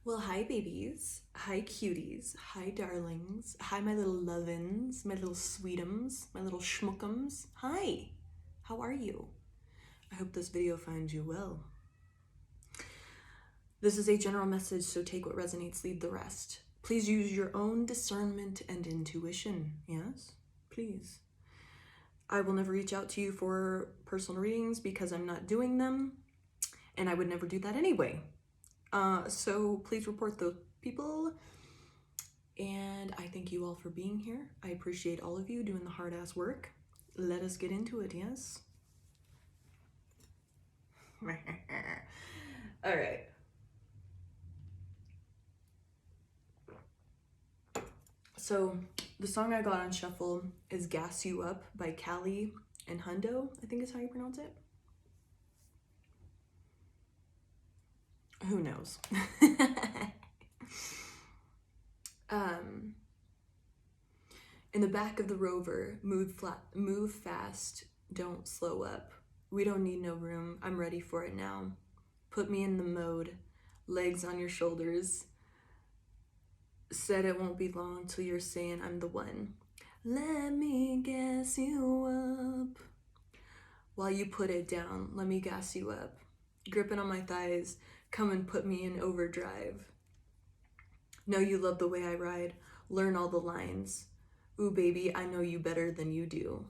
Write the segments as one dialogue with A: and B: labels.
A: Well, hi, babies. Hi, cuties. Hi, darlings. Hi, my little lovins, my little sweetums, my little schmookums. Hi. How are you? I hope this video finds you well. This is a general message, so take what resonates, leave the rest. Please use your own discernment and intuition. Yes? Please. I will never reach out to you for personal readings because I'm not doing them, and I would never do that anyway. So please report those people. And I thank you all for being here. I appreciate all of you doing the hard ass work. Let us get into it, yes? All right. So the song I got on shuffle is Gas You Up by Callie and Hundo, I think is how you pronounce it. Who knows? In the back of the Rover, move fast, don't slow up. We don't need no room, I'm ready for it now. Put me in the mode, legs on your shoulders. Said it won't be long till you're saying I'm the one. Let me gas you up. While you put it down, let me gas you up. Gripping on my thighs, come and put me in overdrive. Know you love the way I ride, learn all the lines. Ooh, baby, I know you better than you do.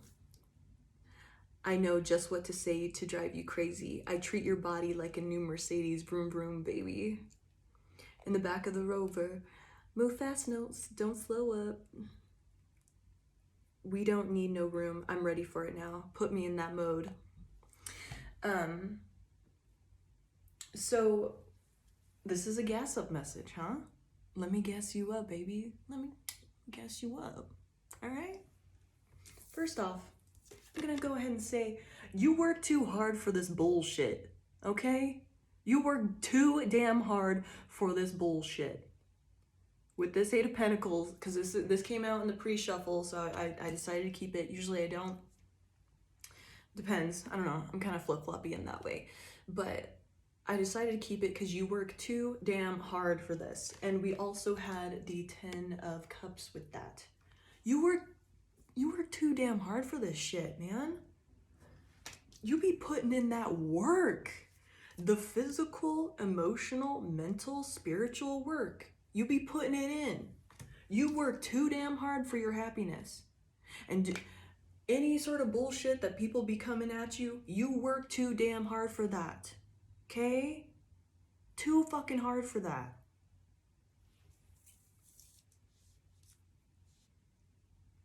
A: I know just what to say to drive you crazy. I treat your body like a new Mercedes, vroom vroom, baby. In the back of the Rover, move fast, notes, don't slow up. We don't need no room, I'm ready for it now. Put me in that mode. So this is a gas up message, huh? Let me gas you up, baby. Let me gas you up. All right? First off, I'm gonna go ahead and say, you work too hard for this bullshit, okay? You work too damn hard for this bullshit. With this Eight of Pentacles, because this came out in the pre-shuffle, so I decided to keep it. Usually I don't. Depends. I don't know. I'm kind of flip-floppy in that way. But I decided to keep it because you work too damn hard for this. And we also had the 10 of Cups with that. You work too damn hard for this shit, man. You be putting in that work. The physical, emotional, mental, spiritual work. You be putting it in. You work too damn hard for your happiness. And any sort of bullshit that people be coming at you, you work too damn hard for that. Okay? Too fucking hard for that.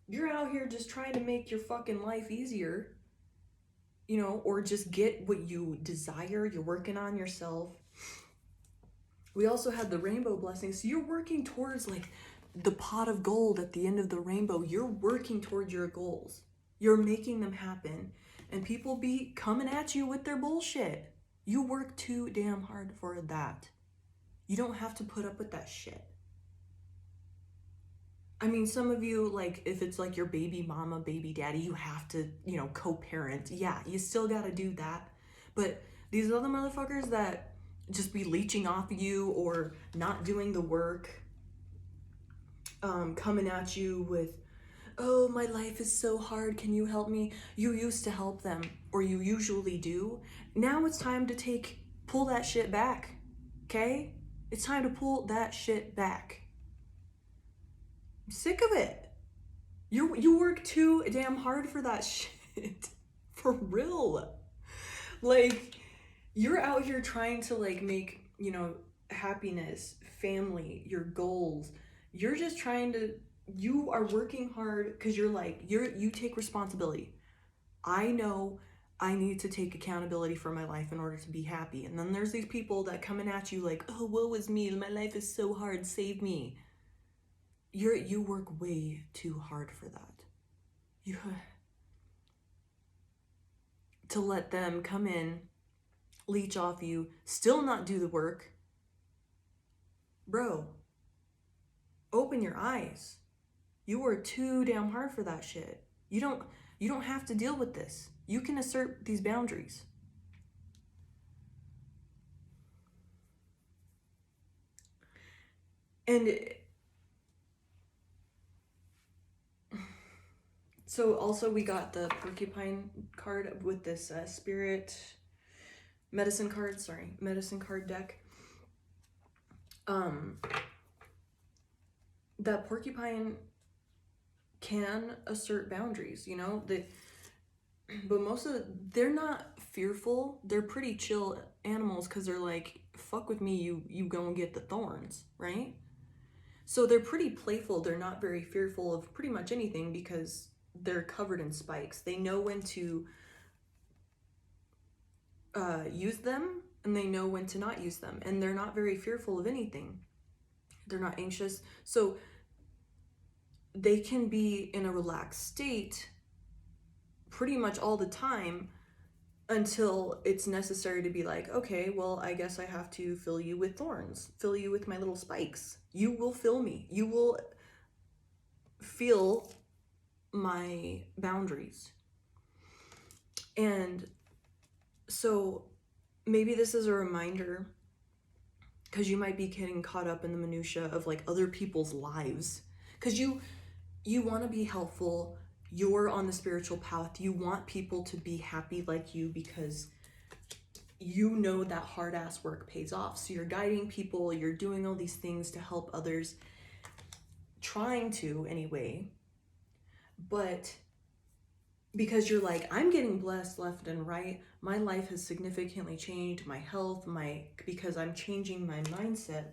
A: You're out here just trying to make your fucking life easier, you know, or just get what you desire. You're working on yourself. We also had the rainbow blessings. So you're working towards like the pot of gold at the end of the rainbow. You're working towards your goals. You're making them happen. And people be coming at you with their bullshit. You work too damn hard for that. You don't have to put up with that shit. I mean, some of you, like, if it's like your baby mama, baby daddy, you have to, you know, co-parent. Yeah, you still gotta do that. But these other motherfuckers that just be leeching off of you or not doing the work, coming at you with, oh, my life is so hard, can you help me? You used to help them, or you usually do. Now it's time to pull that shit back, okay? It's time to pull that shit back. I'm sick of it. You work too damn hard for that shit. For real. Like, you're out here trying to like make, you know, happiness, family, your goals. You're just trying to, you are working hard because you take responsibility. I know I need to take accountability for my life in order to be happy. And then there's these people that coming at you like, oh, woe is me, my life is so hard, save me. You work way too hard for that. To let them come in, leech off you, still not do the work. Bro, open your eyes. You work too damn hard for that shit. You don't have to deal with this. You can assert these boundaries. And so also we got the porcupine card with this medicine card deck. That porcupine can assert boundaries, you know, but they're not fearful. They're pretty chill animals because they're like, fuck with me, you gonna get the thorns, right? So they're pretty playful. They're not very fearful of pretty much anything because they're covered in spikes. They know when to use them, and they know when to not use them, and they're not very fearful of anything. They're not anxious, so they can be in a relaxed state pretty much all the time until it's necessary to be like, okay, well, I guess I have to fill you with thorns, fill you with my little spikes. You will fill me. You will feel my boundaries. And so maybe this is a reminder, because you might be getting caught up in the minutia of like other people's lives, because you want to be helpful. You're on the spiritual path. You want people to be happy like you because you know that hard ass work pays off. So you're guiding people, you're doing all these things to help others, trying to anyway. But because you're like, I'm getting blessed left and right, my life has significantly changed, my health, because I'm changing my mindset.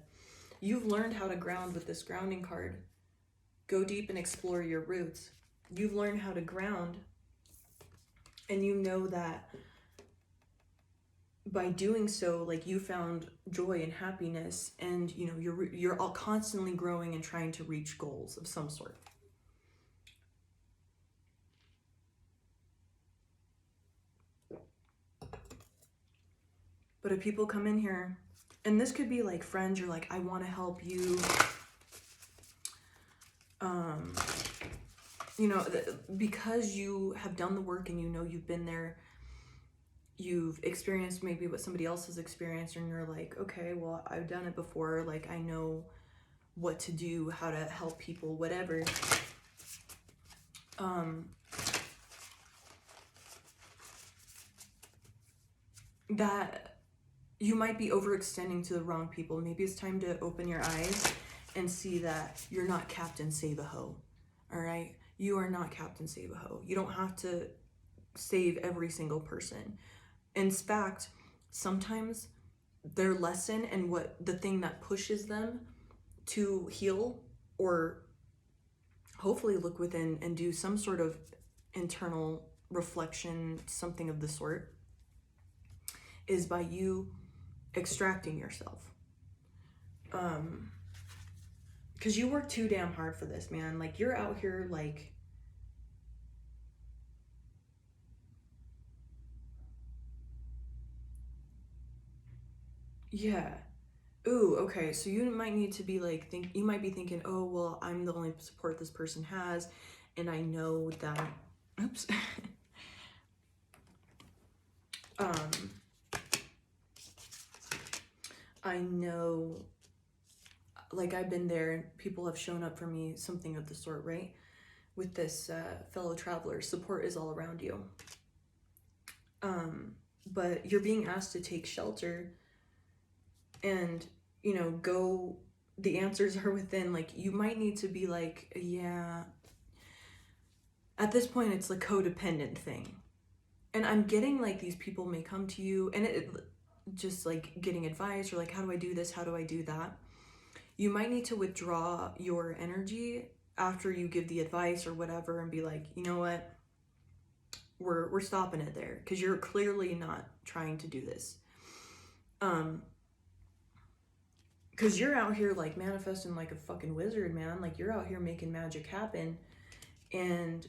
A: You've learned how to ground with this grounding card. Go deep and explore your roots. You've learned how to ground, and you know that by doing so, like, you found joy and happiness, and you know you're all constantly growing and trying to reach goals of some sort. But if people come in here, and this could be like friends, you're like, I want to help you, you know, because you have done the work and you know you've been there, you've experienced maybe what somebody else has experienced, and you're like, okay, well, I've done it before, like, I know what to do, how to help people, whatever. That you might be overextending to the wrong people. Maybe it's time to open your eyes and see that you're not Captain Save-A-Ho, all right? You are not Captain Save-A-Ho. You don't have to save every single person. In fact, sometimes their lesson and the thing that pushes them to heal or hopefully look within and do some sort of internal reflection, something of the sort, is by you extracting yourself. Because you work too damn hard for this, man. Like, you're out here, like, yeah. Ooh, okay, so you might need to be like, you might be thinking, oh, well, I'm the only support this person has, and I know that, oops. I know, like, I've been there, and people have shown up for me, something of the sort, right? With this fellow traveler, support is all around you. But you're being asked to take shelter, and, you know, the answers are within. Like, you might need to be like, yeah, at this point it's a codependent thing. And I'm getting like these people may come to you and it just like getting advice or like, how do I do this? How do I do that? You might need to withdraw your energy after you give the advice or whatever and be like, you know what? We're stopping it there, because you're clearly not trying to do this. Because you're out here like manifesting like a fucking wizard, man. Like, you're out here making magic happen, and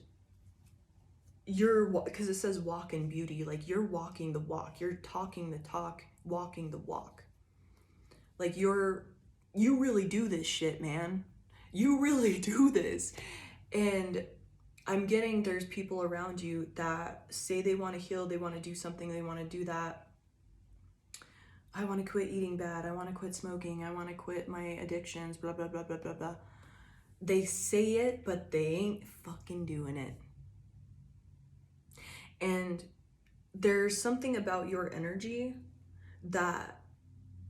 A: because it says walk in beauty, like, you're walking the walk, you're talking the talk, walking the walk. Like, you really do this shit, man. You really do this. And I'm getting there's people around you that say they want to heal, they want to do something, they want to do that. I want to quit eating bad. I want to quit smoking. I want to quit my addictions, blah, blah, blah, blah, blah, blah. They say it, but they ain't fucking doing it. And there's something about your energy that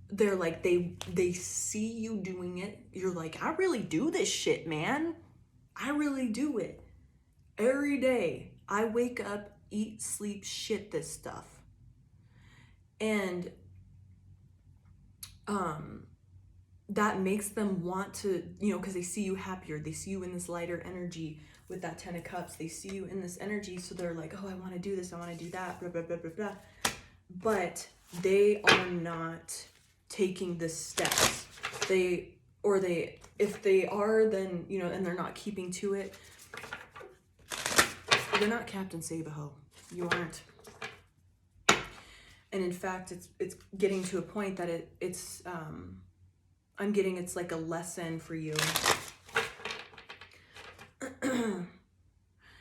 A: they're like, they see you doing it. You're like, I really do this shit, man. I really do it. Every day, I wake up, eat, sleep, shit this stuff. And that makes them want to, because they see you happier. They see you in this lighter energy with that 10 of cups. They see you in this energy, so they're like, oh, I want to do this, I want to do that, blah, blah, blah, blah, blah. But they are not taking the steps. If they are, then, and they're not keeping to it, they're not Captain Save-A-Ho. You aren't. And in fact, it's getting to a point that it's I'm getting it's like a lesson for you.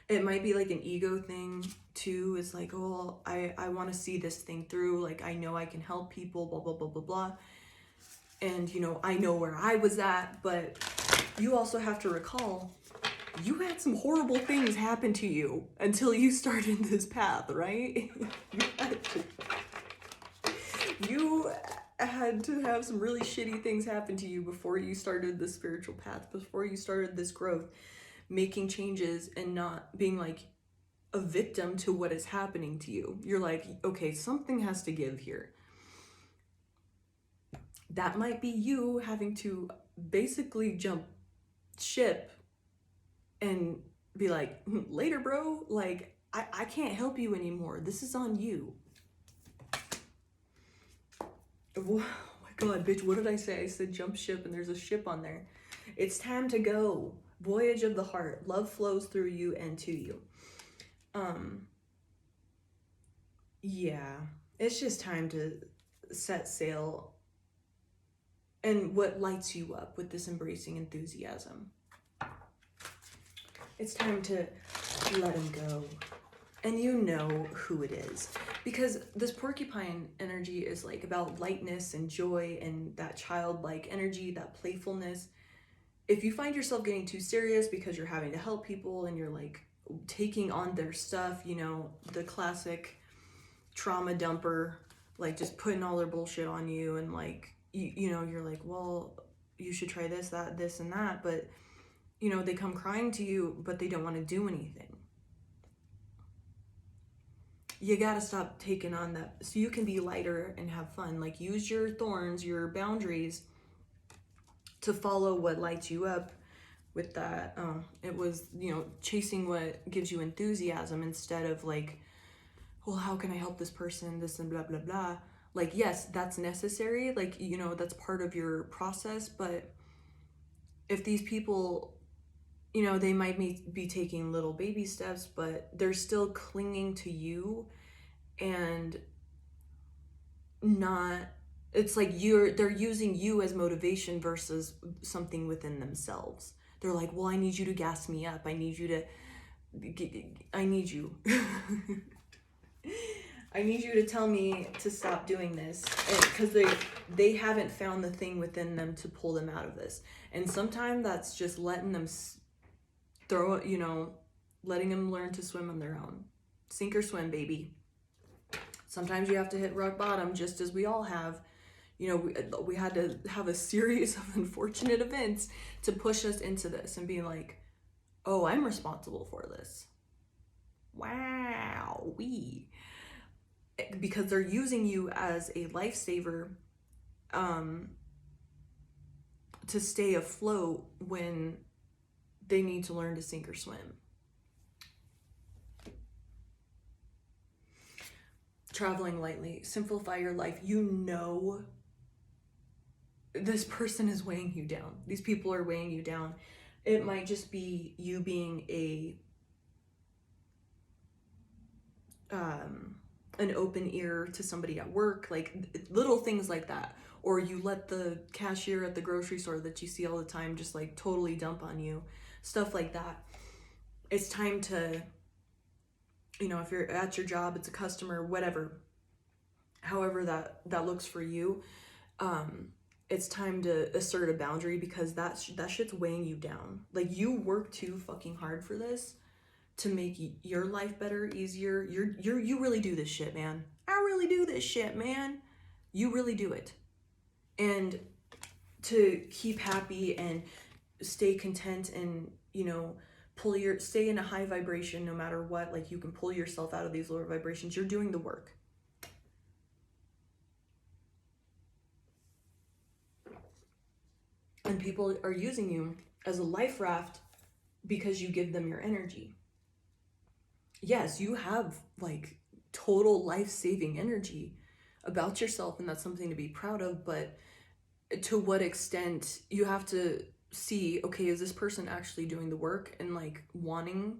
A: It might be like an ego thing too. It's like, oh, I want to see this thing through. Like, I know I can help people, blah, blah, blah, blah, blah. And, I know where I was at, but you also have to recall, you had some horrible things happen to you until you started this path, right? You had to have some really shitty things happen to you before you started this spiritual path, before you started this growth, making changes and not being like a victim to what is happening to you. You're like, okay, something has to give here. That might be you having to basically jump ship and be like, later, bro, like, I can't help you anymore. This is on you. Oh my God, bitch, what did I say? I said jump ship and there's a ship on there. It's time to go. Voyage of the heart. Love flows through you and to you. Yeah, it's just time to set sail. And what lights you up with this embracing enthusiasm? It's time to let him go. And you know who it is. Because this porcupine energy is like about lightness and joy and that childlike energy, that playfulness. If you find yourself getting too serious because you're having to help people and you're like taking on their stuff, the classic trauma dumper, like just putting all their bullshit on you and like, you're like, well, you should try this, that, this, and that. But, they come crying to you, but they don't want to do anything. You gotta stop taking on that so you can be lighter and have fun. Like, use your thorns, your boundaries to follow what lights you up with that. It was, chasing what gives you enthusiasm instead of like, well, how can I help this person, this and blah, blah, blah. Like, yes, that's necessary. Like, that's part of your process. But if these people, they might be taking little baby steps, but they're still clinging to you and not, it's like they're using you as motivation versus something within themselves. They're like, well, I need you to gas me up. I need you. I need you to tell me to stop doing this, because they haven't found the thing within them to pull them out of this. And sometimes that's just letting them letting them learn to swim on their own. Sink or swim, baby. Sometimes you have to hit rock bottom, just as we all have. We had to have a series of unfortunate events to push us into this and be like, oh, I'm responsible for this. Wow, because they're using you as a lifesaver to stay afloat when they need to learn to sink or swim. Traveling lightly, simplify your life. This person is weighing you down. These people are weighing you down. It might just be you being an open ear to somebody at work, like little things like that. Or you let the cashier at the grocery store that you see all the time just like totally dump on you. Stuff like that. It's time to, if you're at your job, it's a customer, whatever. however that looks for you. It's time to assert a boundary, because that shit's weighing you down. Like, you work too fucking hard for this to make your life better, easier. You really do this shit, man. I really do this shit, man. You really do it. And to keep happy and stay content and, you know, stay in a high vibration no matter what, like, you can pull yourself out of these lower vibrations. You're doing the work. And people are using you as a life raft because you give them your energy. Yes, you have like total life-saving energy about yourself, and that's something to be proud of, but to what extent, you have to see, okay, is this person actually doing the work and like wanting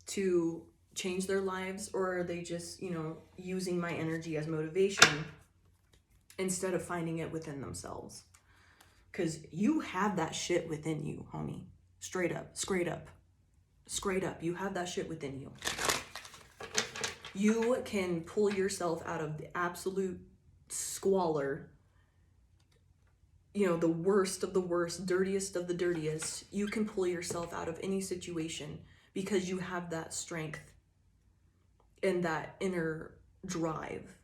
A: to change their lives, or are they just, you know, using my energy as motivation instead of finding it within themselves? Because you have that shit within you, homie. Straight up, straight up, straight up. You have that shit within you. You can pull yourself out of the absolute squalor, you know, the worst of the worst, dirtiest of the dirtiest. You can pull yourself out of any situation because you have that strength and that inner drive.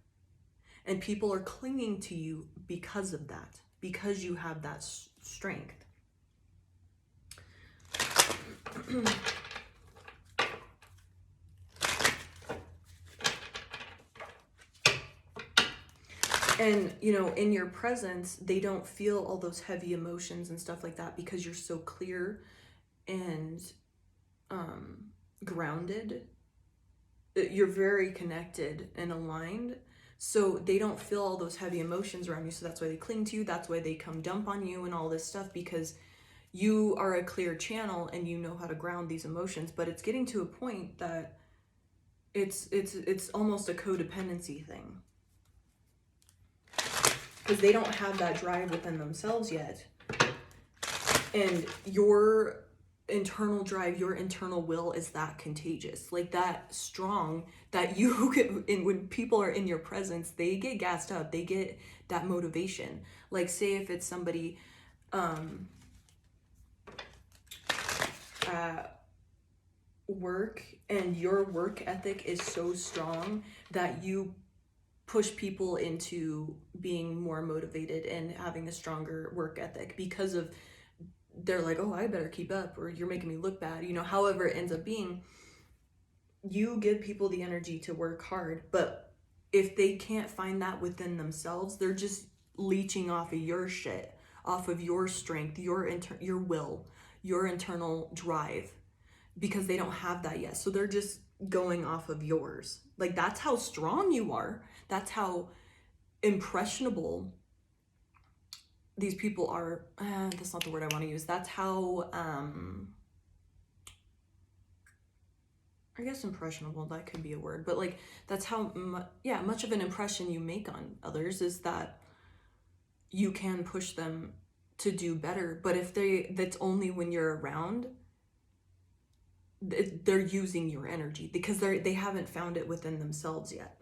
A: And people are clinging to you because of that, because you have that strength. And, you know, in your presence, they don't feel all those heavy emotions and stuff like that because you're so clear and grounded. You're very connected and aligned. So they don't feel all those heavy emotions around you. So that's why they cling to you. That's why they come dump on you and all this stuff, because you are a clear channel and you know how to ground these emotions. But it's getting to a point that it's almost a codependency thing, because they don't have that drive within themselves yet. And your internal drive, your internal will is that contagious, like that strong, that you can, when people are in your presence, they get gassed up, they get that motivation. Like, say if it's somebody at work, and your work ethic is so strong that you push people into being more motivated and having a stronger work ethic because of, they're like, oh, I better keep up, or you're making me look bad, you know, however it ends up being. You give people the energy to work hard, but if they can't find that within themselves, they're just leeching off of your shit, off of your strength, your will, your internal drive, because they don't have that yet. So they're just going off of yours. Like, that's how strong you are. That's how impressionable these people are. That's not the word I want to use. That's how, I guess impressionable, that could be a word, but like, that's how, much of an impression you make on others, is that you can push them to do better. But if that's only when you're around, they're using your energy because they haven't found it within themselves yet.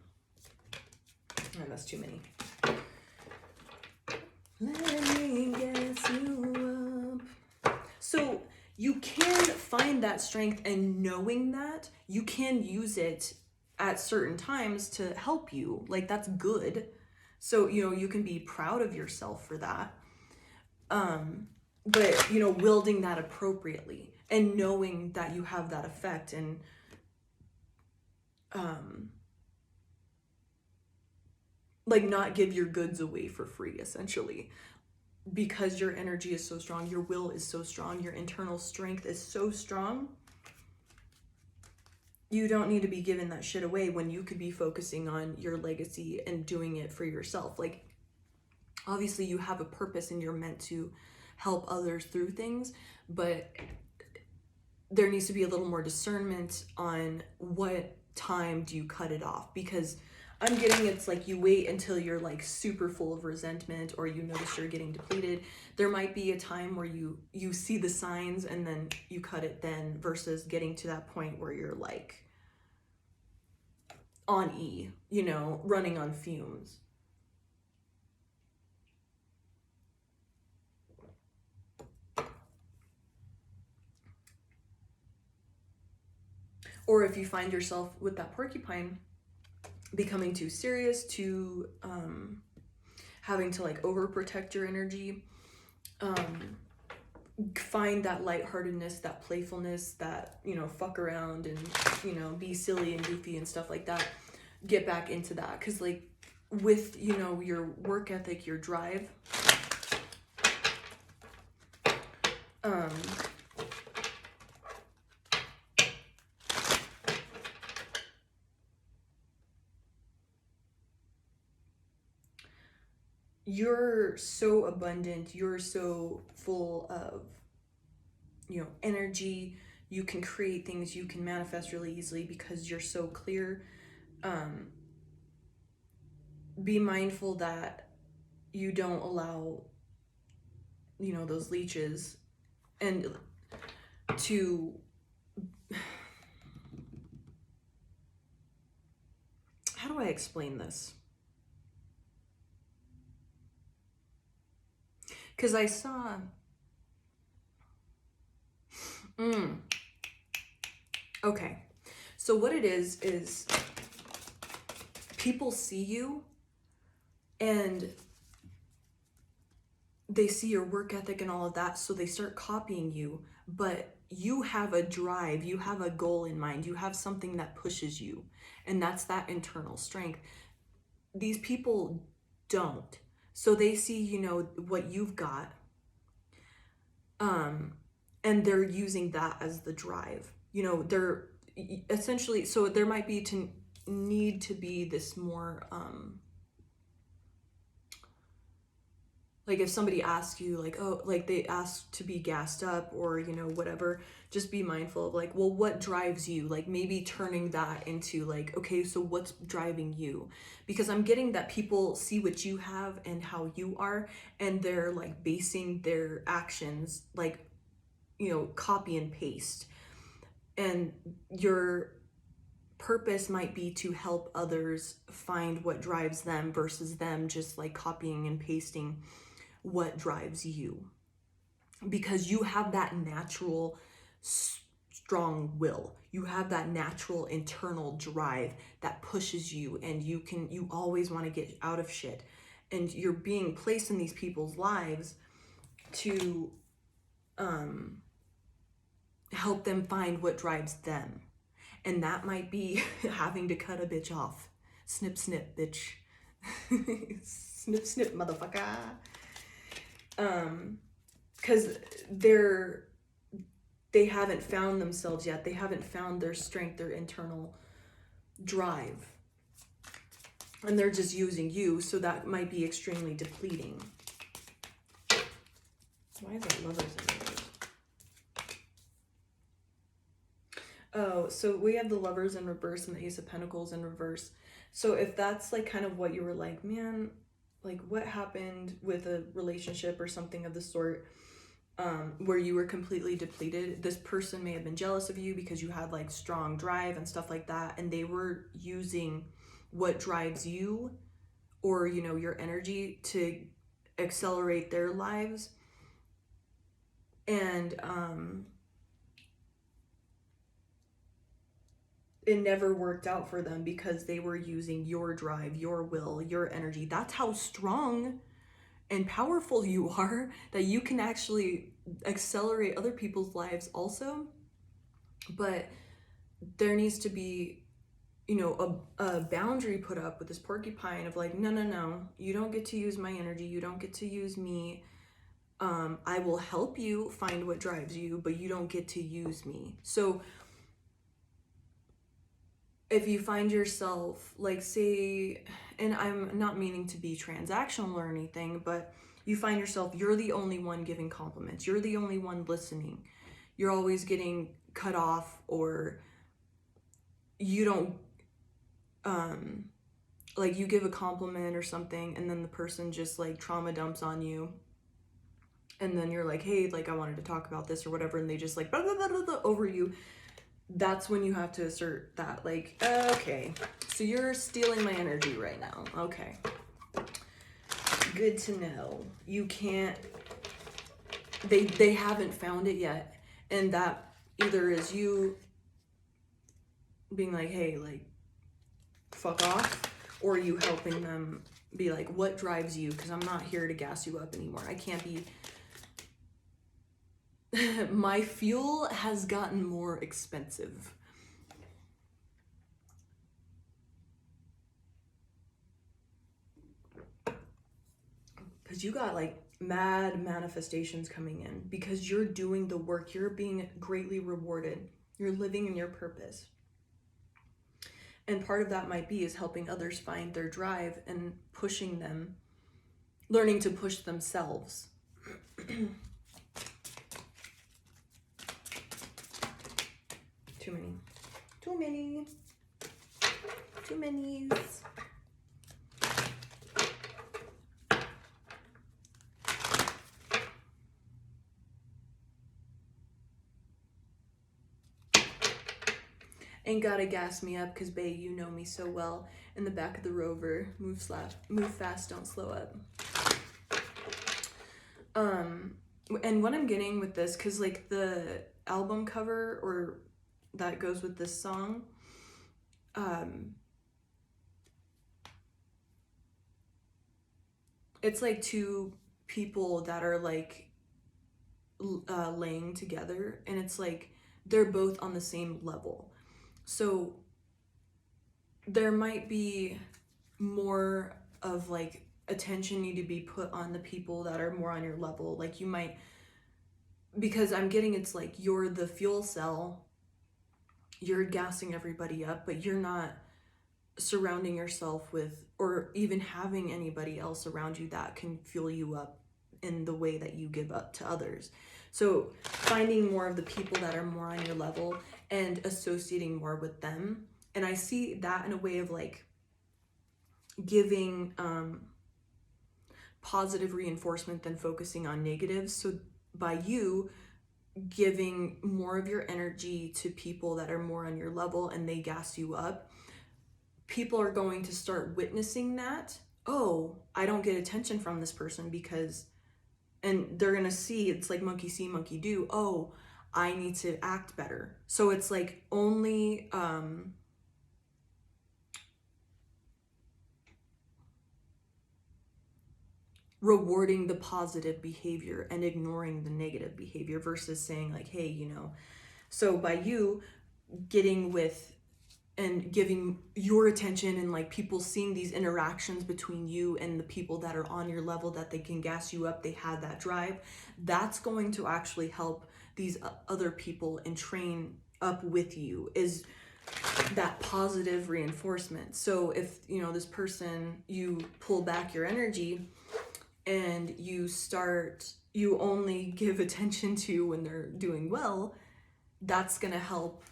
A: And that's too many. Let me guess you up. So you can find that strength, and knowing that, you can use it at certain times to help you. Like, that's good. So, you know, you can be proud of yourself for that. But, you know, wielding that appropriately and knowing that you have that effect, and like, not give your goods away for free, essentially, because your energy is so strong, your will is so strong, your internal strength is so strong. You don't need to be giving that shit away when you could be focusing on your legacy and doing it for yourself. Like, obviously you have a purpose and you're meant to help others through things, but there needs to be a little more discernment on what time do you cut it off, because I'm getting, it's like you wait until you're like super full of resentment, or you notice you're getting depleted. There might be a time where you see the signs and then you cut it then, versus getting to that point where you're like, on E, you know, running on fumes. Or if you find yourself with that porcupine becoming too serious, too having to like overprotect your energy, find that lightheartedness, that playfulness, that, you know, fuck around and, you know, be silly and goofy and stuff like that. Get back into that, because like with, you know, your work ethic, your drive, you're so abundant, you're so full of, you know, energy. You can create things, you can manifest really easily because you're so clear. Be mindful that you don't allow, you know, those leeches and to how do I explain this? Because I saw okay, so what it is people see you and they see your work ethic and all of that, so they start copying you, but you have a drive, you have a goal in mind, you have something that pushes you, and that's that internal strength. These people don't. So they see, you know, what you've got, and they're using that as the drive. You know, they're essentially, so there might be to need to be this more like if somebody asks you like, oh, like they ask to be gassed up or, you know, whatever, just be mindful of like, well, what drives you? Like maybe turning that into like, okay, so what's driving you? Because I'm getting that people see what you have and how you are, and they're like basing their actions like, you know, copy and paste. And your purpose might be to help others find what drives them versus them just like copying and pasting what drives you, because you have that natural strong will, you have that natural internal drive that pushes you, and you always want to get out of shit, and you're being placed in these people's lives to help them find what drives them, and that might be having to cut a bitch off. Snip snip bitch. Snip snip motherfucker. Because they haven't found themselves yet. They haven't found their strength, their internal drive. And they're just using you, so that might be extremely depleting. Why is it lovers in reverse? Oh, so we have the lovers in reverse and the Ace of Pentacles in reverse. So if that's like kind of what you were like, man, like what happened with a relationship or something of the sort, where you were completely depleted, this person may have been jealous of you because you had like strong drive and stuff like that, and they were using what drives you or, you know, your energy to accelerate their lives. And it never worked out for them because they were using your drive, your will, your energy. That's how strong and powerful you are, that you can actually accelerate other people's lives also. But there needs to be, you know, a boundary put up with this porcupine of like, no, you don't get to use my energy, you don't get to use me. I will help you find what drives you, but you don't get to use me. So if you find yourself like, say, and I'm not meaning to be transactional or anything, but you find yourself, you're the only one giving compliments, you're the only one listening, you're always getting cut off, or you don't like you give a compliment or something and then the person just like trauma dumps on you, and then you're like, hey, like I wanted to talk about this or whatever, and they just like blah, blah, blah, blah, blah, over you. that's when you have to assert that, like, okay, so you're stealing my energy right now. Okay. Good to know. You can't, they haven't found it yet. And that either is you being like, hey, like, fuck off, or you helping them be like, what drives you? Because I'm not here to gas you up anymore. I can't be. My fuel has gotten more expensive. Because you got like mad manifestations coming in because you're doing the work. You're being greatly rewarded. You're living in your purpose. And part of that might be is helping others find their drive and pushing them, learning to push themselves. Too many. Too many. Too many. Ain't gotta gas me up, cause bae, you know me so well. In the back of the Rover, move fast, don't slow up. And what I'm getting with this, cause like the album cover or that goes with this song, it's like two people that are like laying together, and it's like they're both on the same level. So there might be more of like attention need to be put on the people that are more on your level. Like you might, because I'm getting it's like you're the fuel cell, you're gassing everybody up, but you're not surrounding yourself with or even having anybody else around you that can fuel you up in the way that you give up to others. So finding more of the people that are more on your level and associating more with them. And I see that in a way of like giving positive reinforcement than focusing on negatives. So by you giving more of your energy to people that are more on your level and they gas you up, people are going to start witnessing that. Oh, I don't get attention from this person because, and they're gonna see it's like monkey see, monkey do. Oh, I need to act better. So it's like only rewarding the positive behavior and ignoring the negative behavior versus saying like, hey, you know, so by you getting with and giving your attention and like people seeing these interactions between you and the people that are on your level that they can gas you up, they have that drive, that's going to actually help these other people and train up with you, is that positive reinforcement. So if, you know, this person, you pull back your energy and you only give attention to when they're doing well, that's gonna help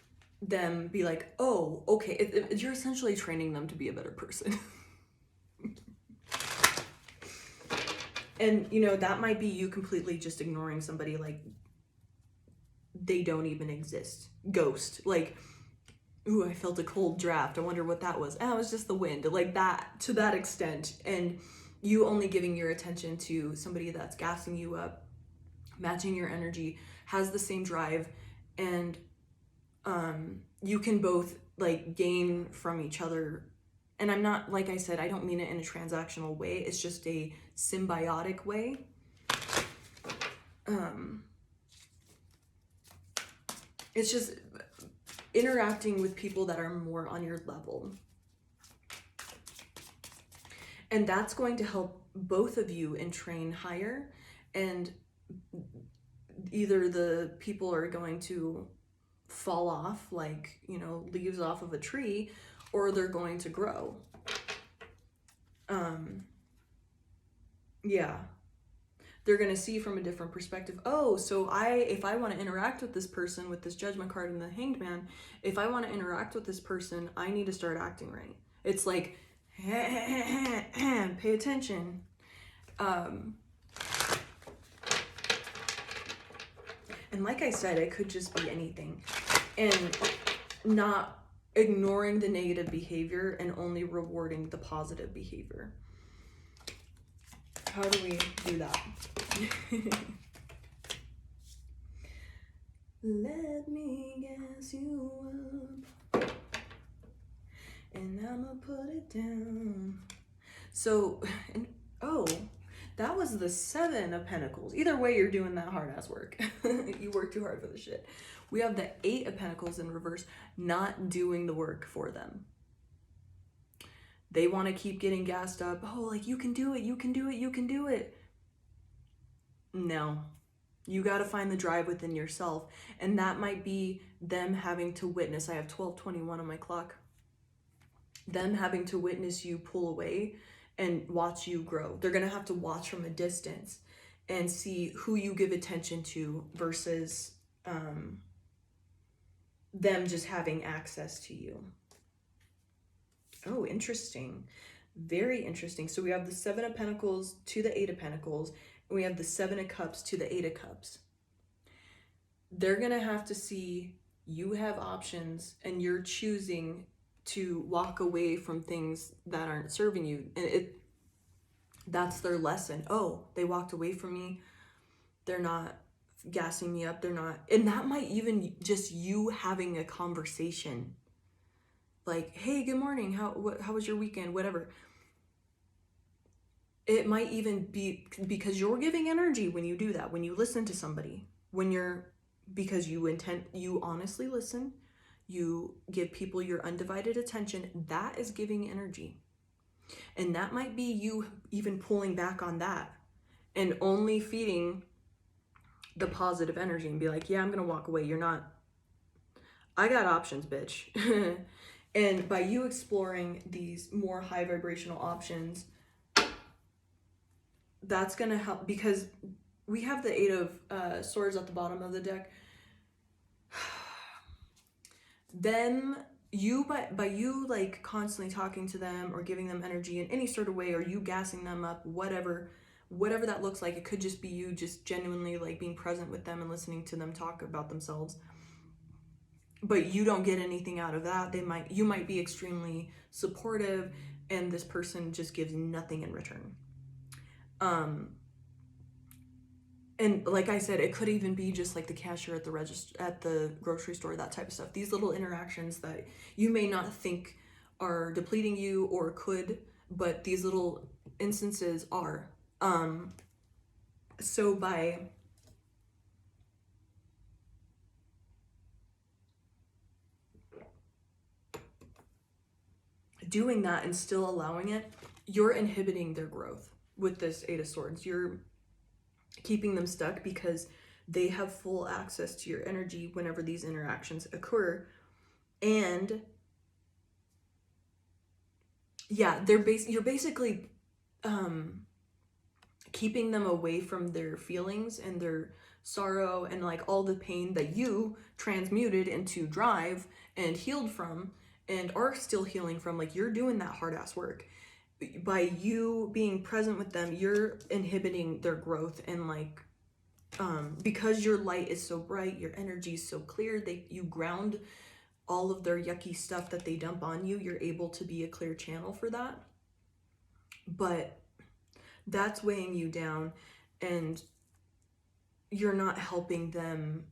A: them be like, oh, okay, you're essentially training them to be a better person. And, you know, that might be you completely just ignoring somebody like they don't even exist. Ghost. Like, ooh, I felt a cold draft. I wonder what that was. Oh, it was just the wind. Like that, to that extent. And you only giving your attention to somebody that's gassing you up, matching your energy, has the same drive, and you can both like gain from each other. And I'm not, like I said, I don't mean it in a transactional way. It's just a symbiotic way. It's just interacting with people that are more on your level. And that's going to help both of you and train higher. And either the people are going to fall off like, you know, leaves off of a tree, or they're going to grow. Yeah. They're going to see from a different perspective. Oh, so if I want to interact with this person with this judgment card and the Hanged Man, if I want to interact with this person, I need to start acting right. It's like, pay attention. And like I said, it could just be anything. and not ignoring the negative behavior and only rewarding the positive behavior. How do we do that? Let me gas you up, and I'ma put it down. So, oh, that was the 7 of Pentacles. Either way, you're doing that hard ass work. You work too hard for the shit. We have the 8 of Pentacles in reverse, not doing the work for them. They want to keep getting gassed up. Oh, like, you can do it, you can do it, you can do it. No. You got to find the drive within yourself. And that might be them having to witness. I have 12:21 on my clock. Them having to witness you pull away and watch you grow. They're going to have to watch from a distance and see who you give attention to versus them just having access to you. Oh, interesting. Very interesting. So we have the 7 of Pentacles to the 8 of Pentacles, and we have the 7 of Cups to the 8 of Cups. They're going to have to see you have options and you're choosing to walk away from things that aren't serving you. And that's their lesson. Oh, they walked away from me. They're not gassing me up. They're not. And that might even just you having a conversation. Like, hey, good morning. How was your weekend? Whatever. It might even be because you're giving energy when you do that. When you listen to somebody. Because you honestly listen. You give people your undivided attention. That is giving energy. And that might be you even pulling back on that and only feeding the positive energy and be like, yeah, I'm going to walk away. You're not, I got options, bitch. And by you exploring these more high vibrational options, that's going to help, because we have the 8 of Swords at the bottom of the deck. Then you, by you like constantly talking to them or giving them energy in any sort of way, or you gassing them up, whatever that looks like, it could just be you just genuinely like being present with them and listening to them talk about themselves. But you don't get anything out of that. You might be extremely supportive and this person just gives nothing in return. And like I said, it could even be just like the cashier at the grocery store, that type of stuff. These little interactions that you may not think are depleting you or could, but these little instances are. So by doing that and still allowing it, you're inhibiting their growth with this 8 of Swords. You're keeping them stuck because they have full access to your energy whenever these interactions occur. And yeah, you're basically keeping them away from their feelings and their sorrow and like all the pain that you transmuted into drive and healed from and are still healing from. Like, you're doing that hard ass work. By you being present with them, you're inhibiting their growth. And like, because your light is so bright, your energy is so clear, you ground all of their yucky stuff that they dump on you. You're able to be a clear channel for that. But that's weighing you down, and you're not helping them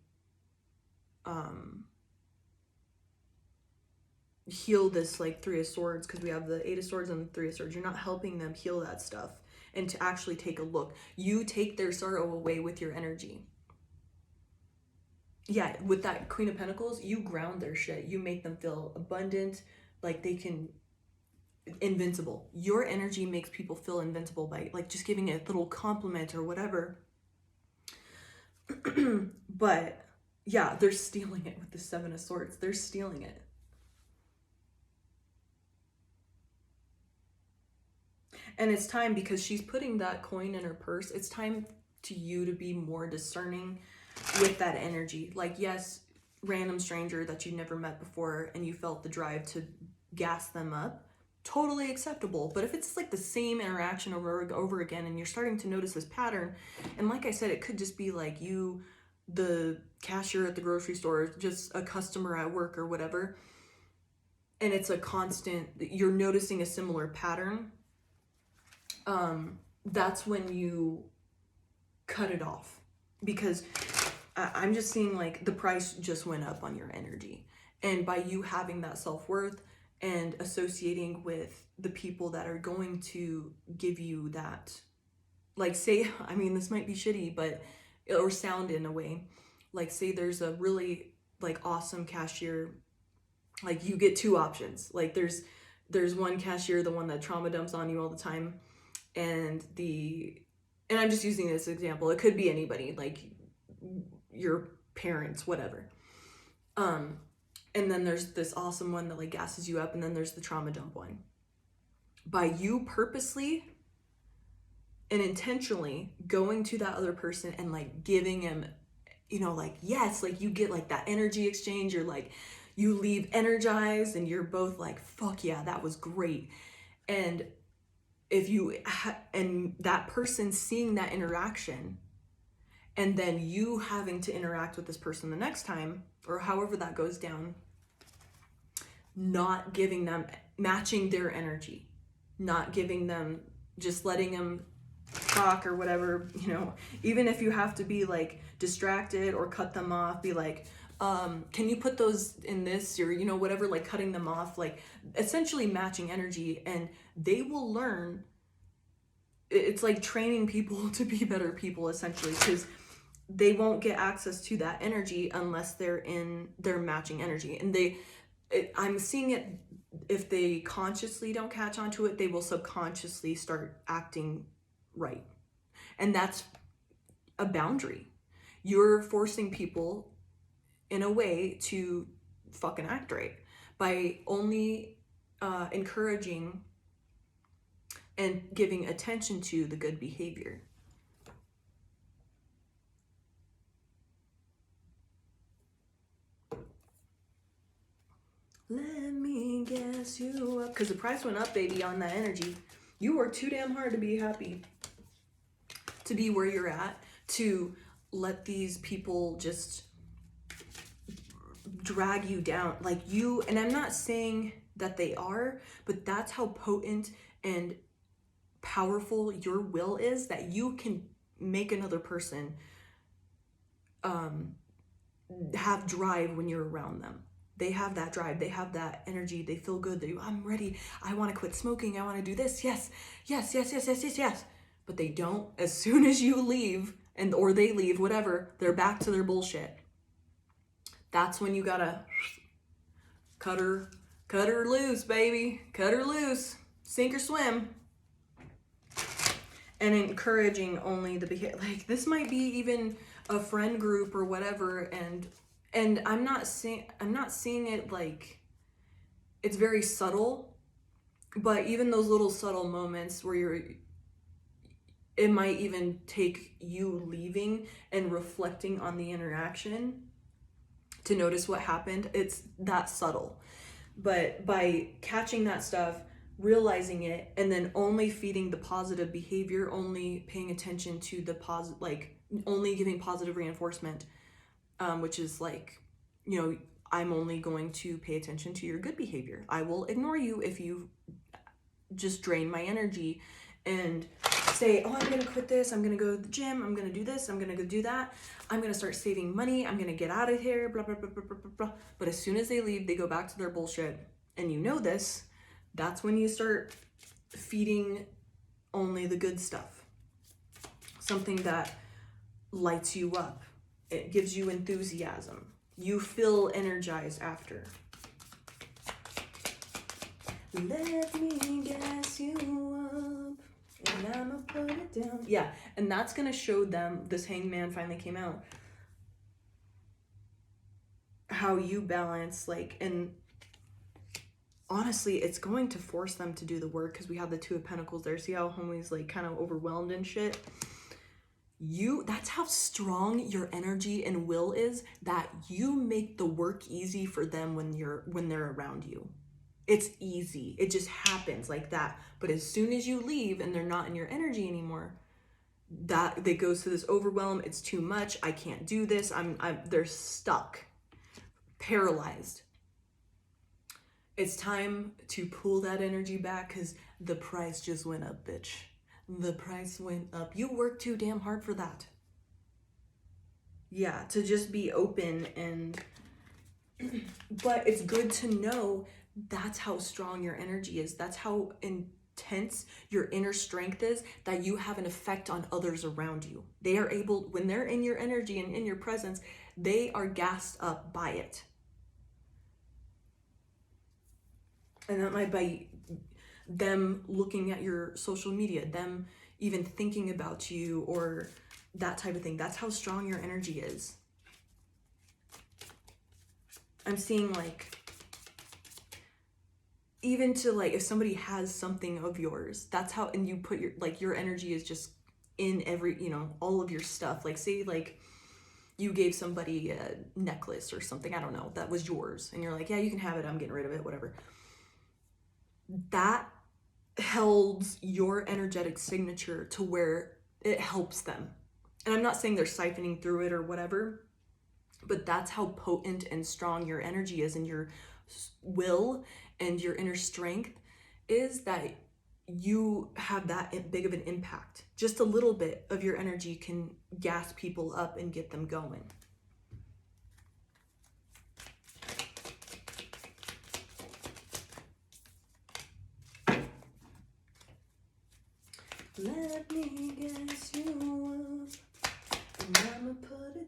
A: heal this like 3 of Swords, because we have the 8 of Swords and the 3 of Swords. You're not helping them heal that stuff and to actually take a look. You take their sorrow away with your energy. Yeah, with that Queen of Pentacles, you ground their shit. You make them feel abundant, like they can, invincible. Your energy makes people feel invincible by like just giving a little compliment or whatever. But yeah, they're stealing it with the 7 of Swords. They're stealing it. And it's time, because she's putting that coin in her purse. It's time to you to be more discerning with that energy. Like, yes, random stranger that you never met before and you felt the drive to gas them up, totally acceptable. But if it's like the same interaction over again and you're starting to notice this pattern, and like I said, it could just be like you the cashier at the grocery store, just a customer at work or whatever, and it's a constant, you're noticing a similar pattern, that's when you cut it off. Because I'm just seeing like the price just went up on your energy. And by you having that self-worth and associating with the people that are going to give you that, like, say, I mean, this might be shitty, but, or sound in a way, like, say there's a really like awesome cashier, like you get two options. Like there's one cashier, the one that trauma dumps on you all the time, and I'm just using this example, it could be anybody, like your parents, whatever. And then there's this awesome one that like gasses you up, and then there's the trauma dump one. By you purposely and intentionally going to that other person and like giving him, you know, like, yes, like you get like that energy exchange, you're like, you leave energized and you're both like, fuck yeah, that was great. And if you and that person seeing that interaction, and then you having to interact with this person the next time, or however that goes down, not giving them, matching their energy, not giving them, just letting them talk or whatever, you know, even if you have to be like distracted or cut them off, be like, can you put those in this, or, you know, whatever, like cutting them off, like essentially matching energy. And they will learn. It's like training people to be better people, essentially, because they won't get access to that energy unless they're in their matching energy. And I'm seeing it, if they consciously don't catch on to it, they will subconsciously start acting right. And that's a boundary. You're forcing people in a way to fucking act right by only encouraging and giving attention to the good behavior. Let me guess you up. Because the price went up, baby, on that energy. You work too damn hard to be happy, to be where you're at, to let these people just drag you down. Like you, and I'm not saying that they are, but that's how potent and powerful your will is, that you can make another person have drive when you're around them. They have that drive, they have that energy, they feel good, I'm ready, I want to quit smoking, I want to do this, yes. But they don't. As soon as you leave, or they leave, whatever, they're back to their bullshit. That's when you gotta cut her loose, baby. Cut her loose. Sink or swim. And encouraging only the behavior. Like, this might be even a friend group or whatever, and I'm not seeing it like, it's very subtle, but even those little subtle moments where it might even take you leaving and reflecting on the interaction to notice what happened. It's that subtle. But by catching that stuff, realizing it, and then only feeding the positive behavior, only paying attention to the positive, like only giving positive reinforcement, which is like, you know, I'm only going to pay attention to your good behavior. I will ignore you if you just drain my energy and say, oh, I'm gonna quit this, I'm gonna go to the gym, I'm gonna do this, I'm gonna go do that, I'm gonna start saving money, I'm gonna get out of here, blah, blah, blah, blah, blah, blah, blah. But as soon as they leave, they go back to their bullshit. And you know this, that's when you start feeding only the good stuff. Something that lights you up. It gives you enthusiasm. You feel energized after. Let me gas you up, and I'ma put it down. Yeah, and that's gonna show them, this hangman finally came out, how you balance, like, and honestly, it's going to force them to do the work, because we have the Two of Pentacles there. See how homie's like kind of overwhelmed and shit? That's how strong your energy and will is, that you make the work easy for them when they're around you. It's easy. It just happens like that. But as soon as you leave and they're not in your energy anymore, that they goes to this overwhelm. It's too much. I can't do this. They're stuck, paralyzed. It's time to pull that energy back because the price just went up, bitch. The price went up. You worked too damn hard for that. Yeah, to just be open and but it's good to know that's how strong your energy is. That's how intense your inner strength is, that you have an effect on others around you. They are able, when they're in your energy and in your presence, they are gassed up by it. And that might be them looking at your social media, them even thinking about you, or that type of thing. That's how strong your energy is. I'm seeing like, even to like, if somebody has something of yours, that's how, and you put your, like your energy is just in every, you know, all of your stuff. Like say like you gave somebody a necklace or something, I don't know, that was yours. And you're like, yeah, you can have it. I'm getting rid of it, whatever. That held your energetic signature to where it helps them. And I'm not saying they're siphoning through it or whatever, but that's how potent and strong your energy is, and your will and your inner strength is, that you have that big of an impact. Just a little bit of your energy can gas people up and get them going. Let me guess you up, and I'ma put it.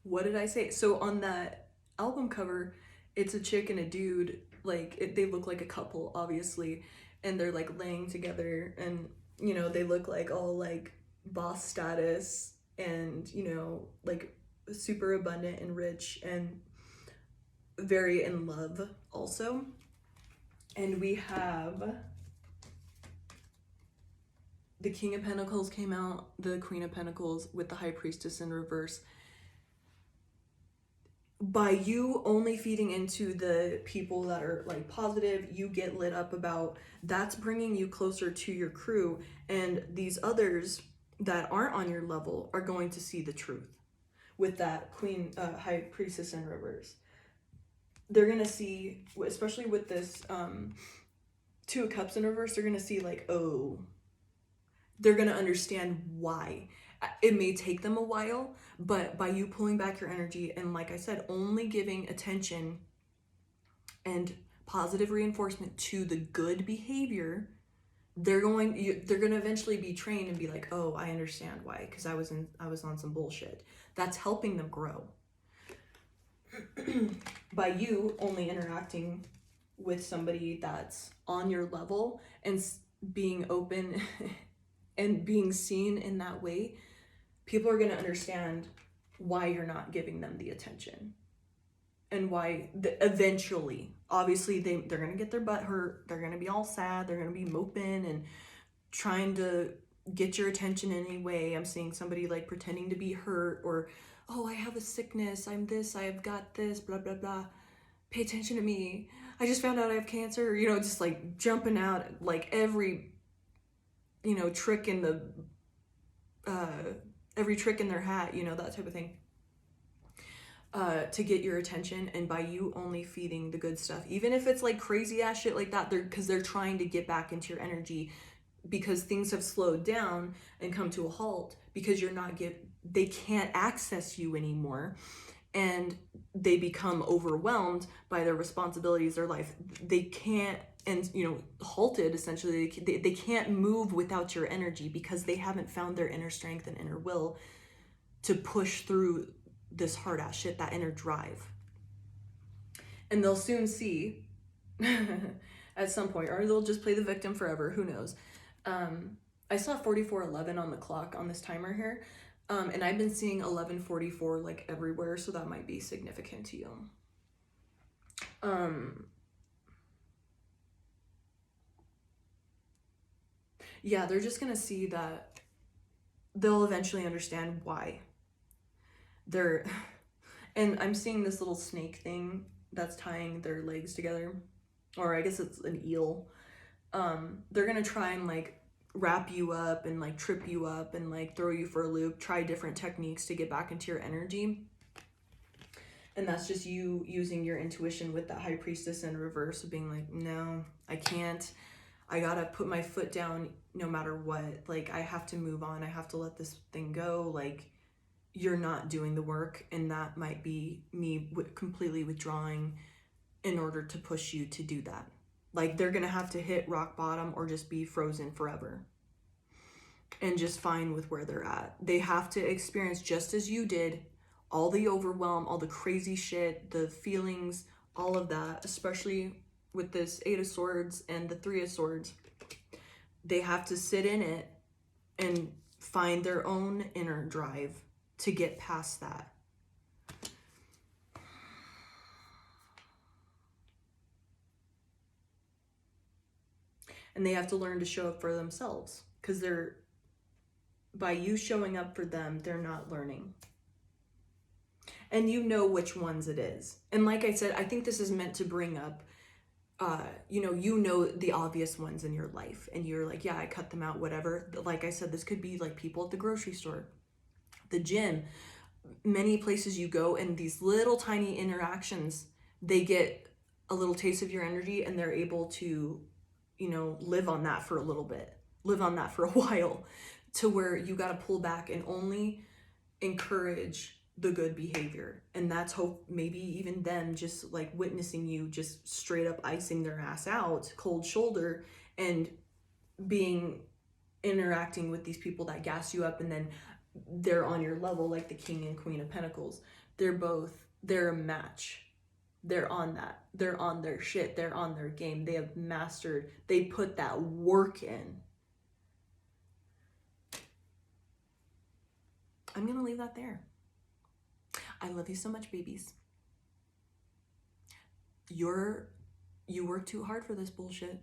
A: What did I say? So on that album cover, it's a chick and a dude. Like they look like a couple, obviously, and they're like laying together, and you know they look like all like boss status, and you know like super abundant and rich and very in love also. And we have the King of Pentacles came out, the Queen of Pentacles with the High Priestess in reverse. By you only feeding into the people that are like positive, you get lit up about, that's bringing you closer to your crew, and these others that aren't on your level are going to see the truth with that Queen, High Priestess in reverse. They're gonna see, especially with this Two of Cups in reverse, they're gonna see like, oh, they're gonna understand why. It may take them a while, but by you pulling back your energy and, like I said, only giving attention and positive reinforcement to the good behavior, they're gonna eventually be trained and be like, oh, I understand why, because I was on some bullshit. That's helping them grow. By you only interacting with somebody that's on your level and being open and being seen in that way, people are going to understand why you're not giving them the attention, and why eventually, obviously they're going to get their butt hurt, they're going to be all sad, they're going to be moping and trying to get your attention anyway. I'm seeing somebody like pretending to be hurt, or, oh, I have a sickness, I'm this, I've got this, blah blah blah, pay attention to me, I just found out I have cancer, you know, just like jumping out like every, you know, trick in the every trick in their hat, you know, that type of thing, to get your attention. And by you only feeding the good stuff, even if it's like crazy ass shit like that, because they're trying to get back into your energy, because things have slowed down and come to a halt, because they can't access you anymore, and they become overwhelmed by their responsibilities, their life. They can't, and you know, halted essentially. They can't move without your energy, because they haven't found their inner strength and inner will to push through this hard ass shit, that inner drive. And they'll soon see at some point, or they'll just play the victim forever, who knows. I saw 4411 on the clock on this timer here, and I've been seeing 1144 like everywhere, so that might be significant to you. Yeah, they're just gonna see that they'll eventually understand why they're, and I'm seeing this little snake thing that's tying their legs together, or I guess it's an eel. they're gonna try and like wrap you up and like trip you up and like throw you for a loop, try different techniques to get back into your energy. And that's just you using your intuition with that high priestess in reverse of being like, no, I can't. I gotta put my foot down no matter what. Like, I have to move on. I have to let this thing go. Like, you're not doing the work. And that might be me completely withdrawing in order to push you to do that. Like, they're gonna have to hit rock bottom or just be frozen forever and just fine with where they're at. They have to experience, just as you did, all the overwhelm, all the crazy shit, the feelings, all of that, especially with this Eight of Swords and the Three of Swords. They have to sit in it and find their own inner drive to get past that. And they have to learn to show up for themselves, because by you showing up for them, they're not learning. And you know which ones it is. And like I said, I think this is meant to bring up, you know the obvious ones in your life. And you're like, yeah, I cut them out, whatever. Like I said, this could be like people at the grocery store, the gym, many places you go, and these little tiny interactions, they get a little taste of your energy and they're able to, live on that for a little bit, live on that for a while, to where you got to pull back and only encourage the good behavior. And that's hope, maybe even them just like witnessing you just straight up icing their ass out, cold shoulder, and interacting with these people that gas you up, and then they're on your level, like the King and Queen of Pentacles. They're a match. They're on that. They're on their shit. They're on their game. They have mastered. They put that work in. I'm going to leave that there. I love you so much, babies. You work too hard for this bullshit.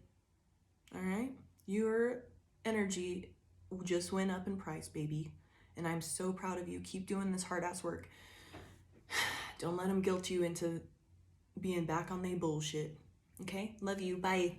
A: All right? Your energy just went up in price, baby. And I'm so proud of you. Keep doing this hard-ass work. Don't let them guilt you into being back on their bullshit. Okay? Love you. Bye.